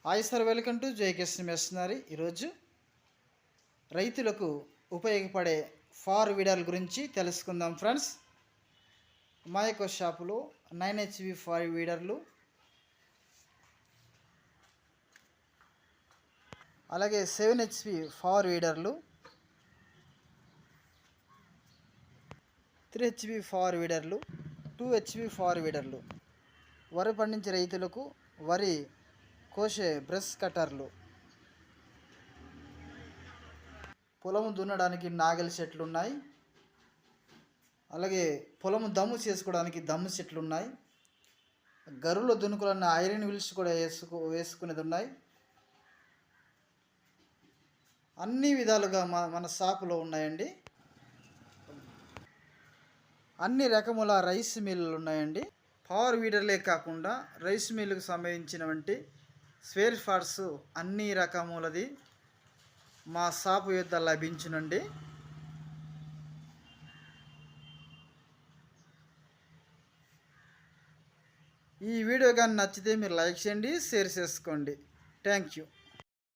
Hi sir, welcome to JKS machinery. ఈరోజు రైతులకు ఉపయోగపడే ఫార్ వీడర్ల గురించి తెలుసుకుందాం ఫ్రెండ్స్. మా యొక్క షాపులో 9 HP ఫార్ వీడర్లు, అలాగే 7 HP ఫార్ వీడర్లు, 3 HP ఫార్ వీడర్లు, 2 HP ఫార్ వీడర్లు, వరి పండించే రైతులకు వరి కోసే బ్రష్ కట్టర్లు, పొలము దున్నడానికి నాగలి సెట్లు ఉన్నాయి. అలాగే పొలము దమ్ము చేసుకోవడానికి దమ్ము సెట్లు ఉన్నాయి. గరువులో దున్నుకోవాలన్న ఐరన్ వీల్స్ కూడా వేసుకునేది ఉన్నాయి. అన్ని విధాలుగా మన షాపులో ఉన్నాయండి. అన్ని రకముల రైస్ మిల్లులు ఉన్నాయండి. పవర్ వీడర్లే కాకుండా రైస్ మిల్లుకు సంబంధించినటువంటి స్పేర్ పార్ట్స్ అన్ని రకములది మా షాపు యొద్ద లభించునండి. ఈ వీడియో కానీ నచ్చితే మీరు లైక్ చేయండి, షేర్ చేసుకోండి. Thank you.